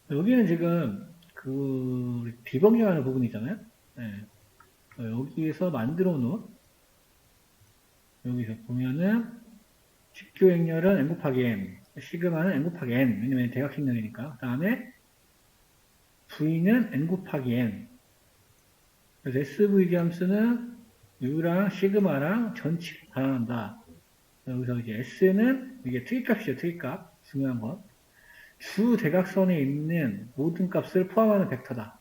여기는 지금 그 디버깅하는 부분이잖아요. 네. 여기에서 만들어 놓은 여기서 보면은 직교행렬은 n 곱하기 m, 시그마는 n 곱하기 n, 왜냐면 대각행렬이니까. 그 다음에 v는 n 곱하기 n. 그래서 SVD 함수는 U랑 시그마랑 전치 반환한다. 여기서 이제 S는 이게 트윗값이죠, 트윗값. 중요한 건. 주 대각선에 있는 모든 값을 포함하는 벡터다.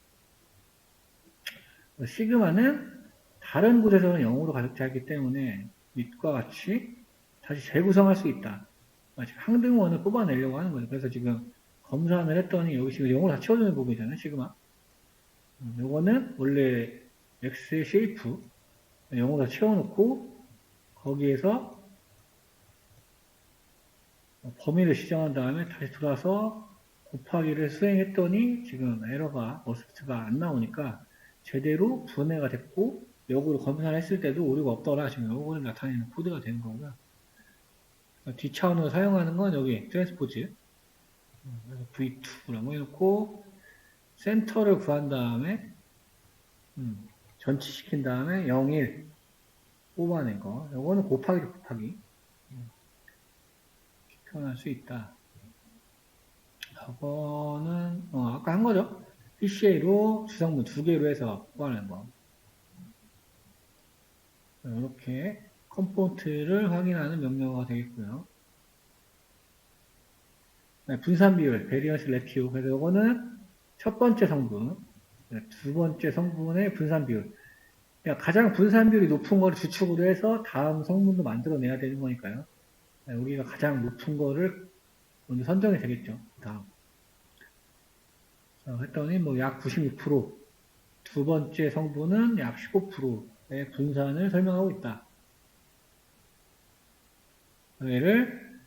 시그마는 다른 곳에서는 0으로 가득 차있기 때문에 밑과 같이 다시 재구성할 수 있다. 항등원을 뽑아내려고 하는 거죠. 그래서 지금 검사를 했더니 여기 지금 영어로 다 채워주는 부분이잖아요. 시그마. 요거는 원래 X의 쉐이프 영어로 다 채워놓고 거기에서 범위를 지정한 다음에 다시 돌아서 곱하기를 수행했더니 지금 에러가 어스트가 안 나오니까 제대로 분해가 됐고 역으로 검사를 했을 때도 오류가 없더라. 지금 요거를 나타내는 코드가 되는 거고요. 뒷차원으로 사용하는 건 여기 트랜스포즈 V2라고 해놓고 센터를 구한 다음에 전치시킨 다음에 0, 1 뽑아낸 거. 요거는 곱하기 표현할 수 있다. 저거는 아까 한 거죠. PCA로 주성분 2개로 해서 뽑아낸 거. 이렇게 컴포넌트를 확인하는 명령어가 되겠고요. 네, 분산 비율, 베리언스 레티오. 그래서 이거는 첫 번째 성분, 두 번째 성분의 분산 비율. 그러니까 가장 분산 비율이 높은 거를 주축으로 해서 다음 성분도 만들어내야 되는 거니까요. 우리가 가장 높은 거를 먼저 선정이 되겠죠. 다음. 했더니 뭐 약 96%, 두 번째 성분은 약 15%의 분산을 설명하고 있다. 얘를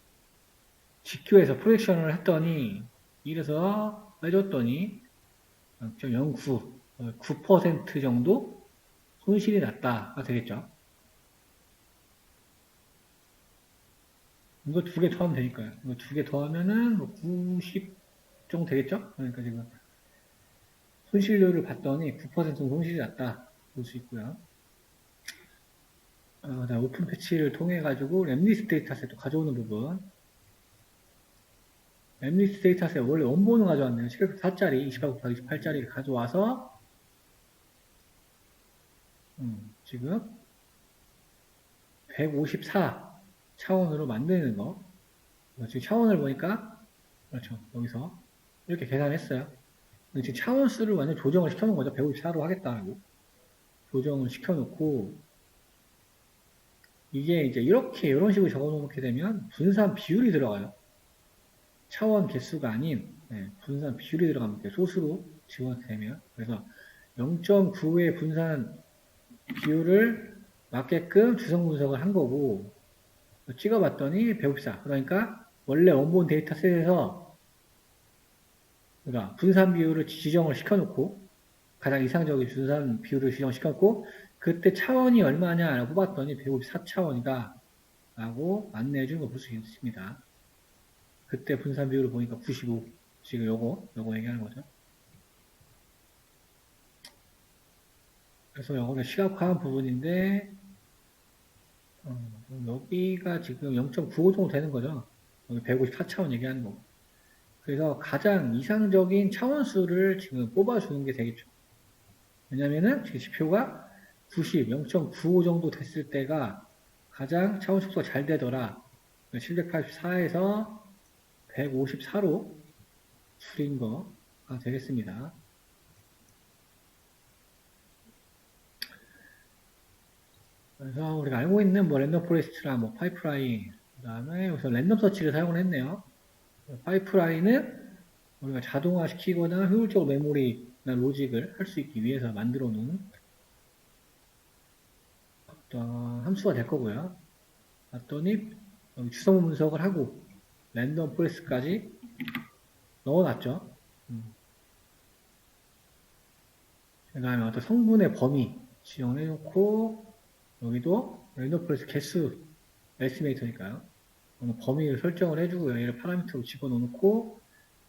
직교에서 프로젝션을 했더니 이래서 빼줬더니 0.09, 9% 정도 손실이 났다가 되겠죠. 이거 2개 더하면 되니까요. 이거 2개 더하면은 뭐 90 정도 되겠죠? 그러니까 지금 손실률을 봤더니 9% 손실이 났다 볼 수 있고요. 오픈 패치를 통해 가지고 랩리스 데이터셋도 가져오는 부분. 랩리스 데이터셋 원래 원본을 가져왔네요. 704짜리 28 곱하기 28짜리를 가져와서 지금 154 차원으로 만드는 거. 지금 차원을 보니까 그렇죠. 여기서 이렇게 계산했어요. 지금 차원 수를 완전 조정을 시켜놓은 거죠. 154로 하겠다고 조정을 시켜놓고 이게 이제 이런 식으로 적어놓게 되면 분산 비율이 들어가요. 차원 개수가 아닌 분산 비율이 들어갑니다. 소수로 지원되면 그래서 0.9의 분산 비율을 맞게끔 주성 분석을 한 거고 찍어봤더니 154. 그러니까 원래 원본 데이터셋에서 그러니까 분산 비율을 지정을 시켜놓고 가장 이상적인 분산 비율을 지정시켰고 그때 차원이 얼마냐라고 봤더니 154차원이다 라고 안내해 준 거 볼 수 있습니다. 그때 분산 비율을 보니까 95. 지금 요거 얘기하는 거죠. 그래서 요거는 시각화한 부분인데 여기가 지금 0.95 정도 되는 거죠. 여기 154차원 얘기하는 거. 그래서 가장 이상적인 차원수를 지금 뽑아주는 게 되겠죠. 왜냐면은 지표가 90, 0.95 정도 됐을 때가 가장 차원 축소가 잘 되더라. 784에서 154로 줄인 거가 되겠습니다. 그래서 우리가 알고 있는 뭐 랜덤 포레스트나 뭐 파이프라인, 그 다음에 여기서 랜덤 서치를 사용을 했네요. 파이프라인은 우리가 자동화 시키거나 효율적으로 메모리나 로직을 할 수 있기 위해서 만들어 놓은 어떤 함수가 될 거고요. 봤더니 여기 주성 분석을 하고 랜덤 포레스트까지 넣어놨죠. 그 다음에 어떤 성분의 범위 지정을 해놓고 여기도 랜덤 포레스트 개수 에스티메이터니까요. 범위를 설정을 해주고요. 얘를 파라미터로 집어넣고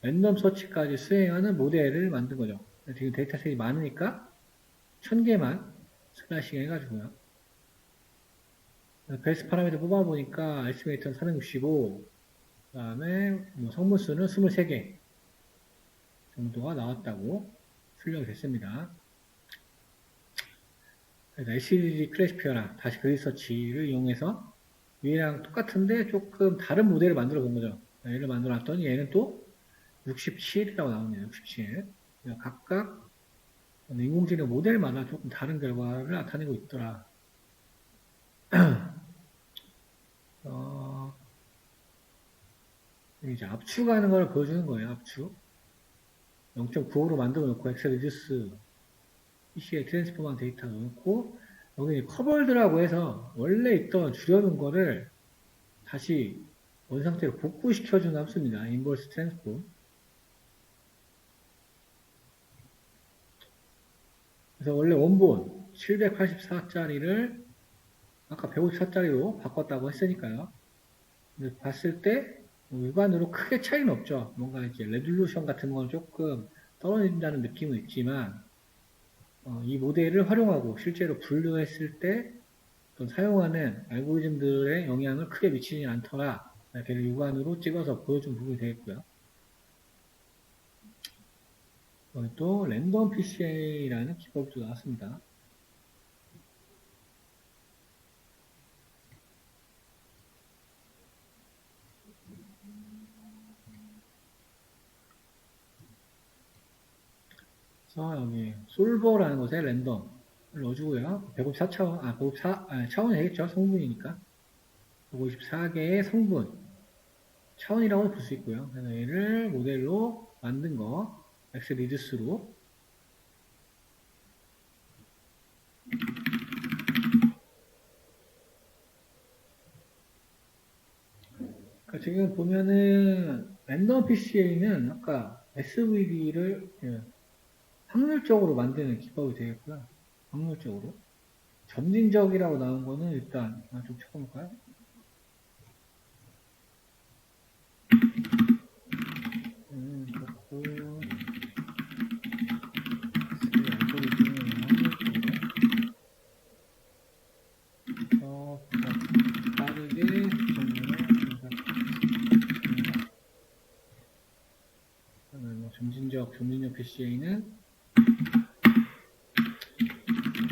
랜덤 서치까지 수행하는 모델을 만든 거죠. 지금 데이터셋이 많으니까 1000개만 슬라이싱 해가지고요. 베이스 파라미터 뽑아보니까 에스티메이터는 465, 그 다음에 뭐 성분수는 23개 정도가 나왔다고 출력이 됐습니다. 그래서 LCD 클래시피어랑 다시 그리서치를 이용해서 위랑 똑같은데 조금 다른 모델을 만들어 본 거죠. 얘를 만들어 놨더니 얘는 또 67이라고 나오네요. 67. 각각 인공지능 모델마다 조금 다른 결과를 나타내고 있더라. 이제 압축하는 걸 보여주는 거예요. 압축. 0.95로 만들어 놓고 엑셀 리듀스 PC에 트랜스포만 데이터 넣고 여기 커벌드라고 해서 원래 있던 줄여놓은 거를 다시 원상태로 복구시켜주는 함수입니다. 인버스 트랜스폼. 그래서 원래 원본 784짜리를 아까 154짜리로 바꿨다고 했으니까요. 근데 봤을 때 육안으로 크게 차이는 없죠. 뭔가 이제 레졸루션 같은 건 조금 떨어진다는 느낌은 있지만 이 모델을 활용하고 실제로 분류했을 때 사용하는 알고리즘들의 영향을 크게 미치지 않더라. 이렇게 육안으로 찍어서 보여준 부분이 되겠고요. 여기 또 랜덤 PCA라는 기법도 나왔습니다. 그래서 여기 솔버라는 곳에 랜덤을 넣어주고요. 154차원, 차원이 되겠죠. 성분이니까. 154개의 성분, 차원이라고 볼 수 있고요. 그래서 얘를 모델로 만든 거, 엑셀 리듀스로. 그러니까 지금 보면은 랜덤 PCA는 아까 SVD를 확률적으로 만드는 기법이 되겠고요. 확률적으로. 점진적이라고 나온 거는 일단 좀 쳐볼까요? 그렇고 빠르게 점진적 PCA는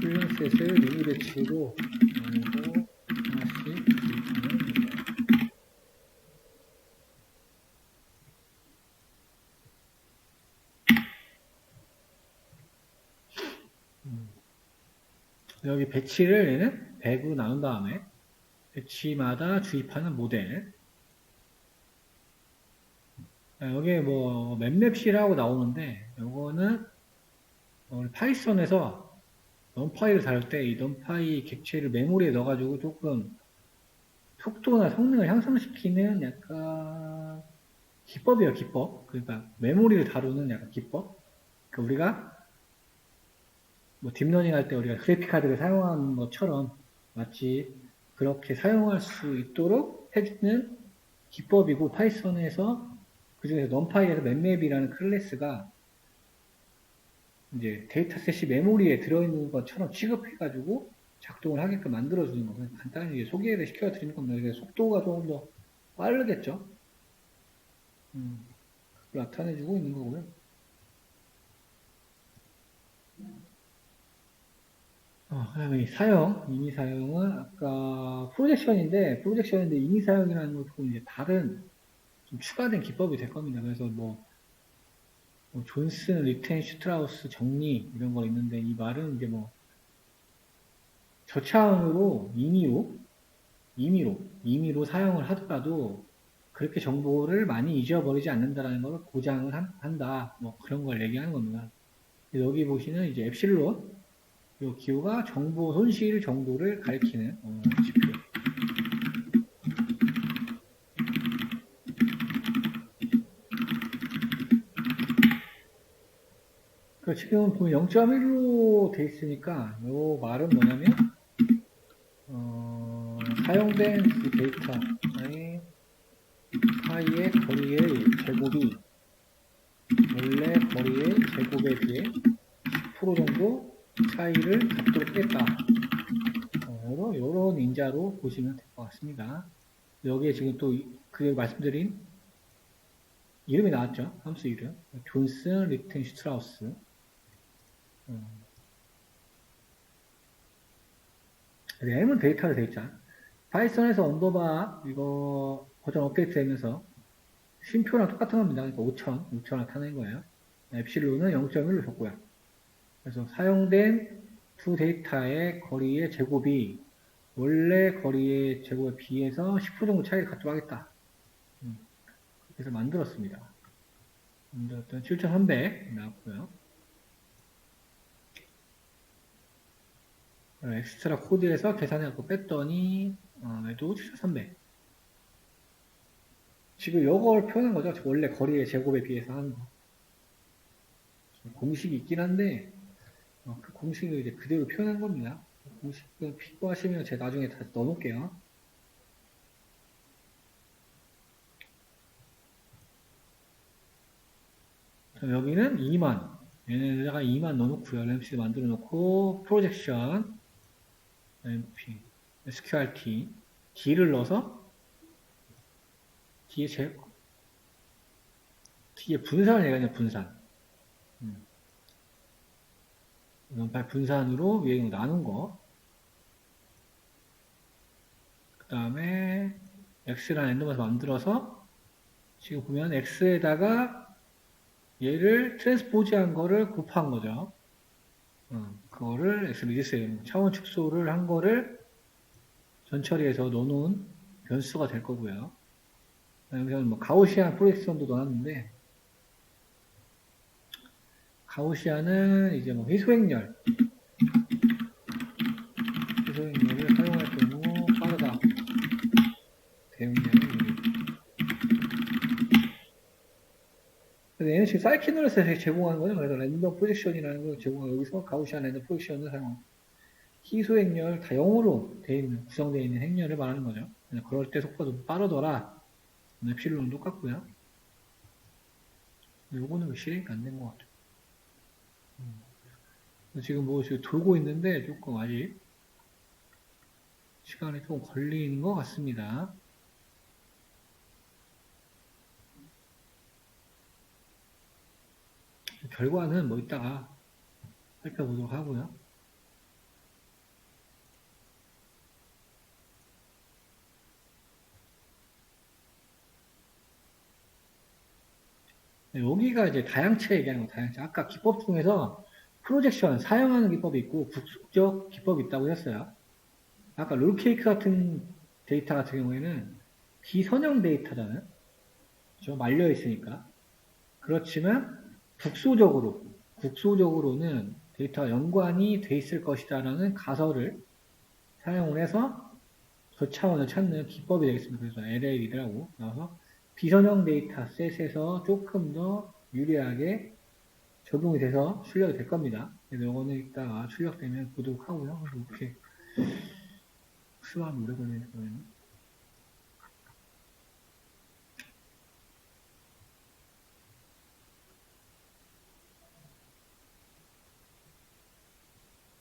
플랜셋을 미니 배치로 나누고 하나씩 여기 배치를 얘는 100으로 나눈 다음에 배치마다 주입하는 모델. 여기에 뭐 맵랩시라고 나오는데 요거는 파이썬에서 넘파이를 다룰 때 이 넘파이 객체를 메모리에 넣어가지고 조금 속도나 성능을 향상시키는 약간 기법이에요, 기법. 그러니까 메모리를 다루는 약간 기법. 그러니까 우리가 뭐 딥러닝 할 때 우리가 그래픽 카드를 사용하는 것처럼 마치 그렇게 사용할 수 있도록 해주는 기법이고 파이썬에서 그중에서 넘파이에서 맵맵이라는 클래스가 이제 데이터셋이 메모리에 들어있는 것처럼 취급해가지고 작동을 하게끔 만들어주는 거예요. 간단히 소개를 시켜드리는 겁니다. 그래서 속도가 조금 더 빠르겠죠. 나타내주고 있는 거고요. 그다음에 이미 사용은 아까 프로젝션인데 이미 사용이라는 것도 이제 다른 좀 추가된 기법이 될 겁니다. 그래서 뭐 존슨, 리텐, 슈트라우스 정리 이런 거 있는데 이 말은 이제 뭐 저차원으로 임의로 사용을 하더라도 그렇게 정보를 많이 잊어버리지 않는다라는 걸 보장을 한다. 뭐 그런 걸 얘기하는 겁니다. 여기 보시는 이제 엡실론 이 기호가 정보 손실 정도를 가리키는 지표. 지금 보면 0.1로 돼 있으니까 이 말은 뭐냐면 사용된 그 데이터의 파이의 거리의 제곱이 원래 거리의 제곱에 비해 10% 정도 차이를 갖도록 했다. 이런 인자로 보시면 될 것 같습니다. 여기에 지금 또 그 말씀드린 이름이 나왔죠. 함수 이름. 존슨, 리튼, 슈트라우스. M은 데이터로 되어 있잖아. 파이썬에서 언더바 이거 버전 업데이트 되면서 쉼표랑 똑같은 겁니다. 그러니까 5,000 나타낸 거예요. 엡실론은 0.1로 줬고요. 그래서 사용된 두 데이터의 거리의 제곱이 원래 거리의 제곱에 비해서 10% 정도 차이를 갖도록 하겠다. 그래서 만들었습니다. 만들었던 7300 나왔고요. 엑스트라 코드에서 계산해갖고 뺐더니 얘도 7300. 지금 이걸 표현한 거죠. 원래 거리의 제곱에 비해서 하는 거. 공식이 있긴 한데 그 공식을 이제 그대로 표현한 겁니다. 공식을 필요하시면 제가 나중에 다시 넣어놓을게요. 여기는 2만. 얘네다가 2만 넣어놓고요. 램시 만들어 놓고 프로젝션 MP SQRT D를 넣어서 뒤에 분산을 얘기하냐 분산. 연팔 분산으로 위에 나눈 거. 그 다음에 X라는 랜덤에서 만들어서 지금 보면 X에다가 얘를 트랜스포즈한 거를 곱한 거죠. 그거를 X 리지스 차원 축소를 한 거를 전처리해서 넣어놓은 변수가 될 거고요. 여기서는 뭐 가우시안 프로젝션도 넣었는데 가우시안은 이제 뭐 희소행렬을 사용할 경우 빠르다. 대응량이 그래서 얘는 지금 사이키노에서 제공하는 거죠. 그래서 랜덤 프로젝션이라는 걸 제공하고 여기서 가우시안 랜덤 프로젝션을 사용하고 희소행렬 다 0으로 구성되어 있는 행렬을 말하는 거죠. 그럴 때 속도가 좀 빠르더라. 엡실론은 똑같고요. 요거는 왜 실행이 안 된 것 같아요. 지금 뭐 지금 돌고 있는데 조금 아직 시간이 좀 걸리는 것 같습니다. 결과는 뭐 이따가 살펴보도록 하고요. 여기가 이제 다양체 얘기하는 거, 다양체. 아까 기법 중에서 프로젝션, 사용하는 기법이 있고, 국수적 기법이 있다고 했어요. 아까 롤케이크 같은 데이터 같은 경우에는 비선형 데이터잖아요. 그렇죠? 말려 있으니까. 그렇지만, 국소적으로는 데이터가 연관이 돼 있을 것이다라는 가설을 사용을 해서 저차원을 찾는 기법이 되겠습니다. 그래서 LL이라고 나와서 비선형 데이터셋에서 조금 더 유리하게 적용이 돼서 출력이 될 겁니다. 그래서 이거는 이따가 출력되면 보도록 하고요. 이렇게 수학이 오래 걸리는 거예요.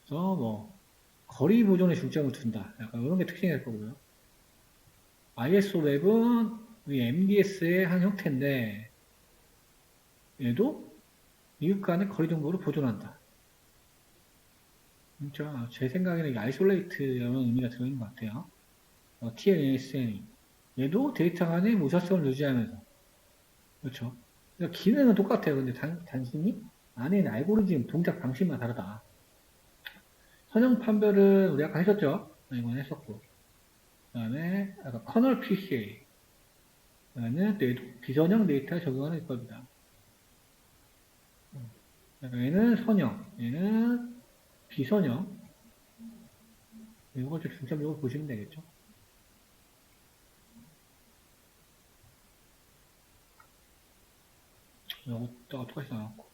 그래서 뭐 거리 보존에 중점을 둔다. 약간 이런 게 특징이 될 거고요. ISO 웹은 우리 MDS의 한 형태인데 얘도 이웃 간의 거리 정보를 보존한다. 진짜 제 생각에는 아이솔레이트라는 의미가 들어있는 것 같아요. TLSN이 얘도 데이터 간의 무사성을 유지하면서 그렇죠. 그러니까 기능은 똑같아요. 근데 단순히 안에 있는 알고리즘 동작 방식만 다르다. 선형 판별은 우리 아까 했었죠. 이건 했었고 그 다음에 아까 커널 PCA 얘는 비선형 데이터에 적용하는 기법이다. 얘는 선형, 얘는 비선형. 이걸 좀 중점적으로 보시면 되겠죠. 이것도 똑같이 나왔고.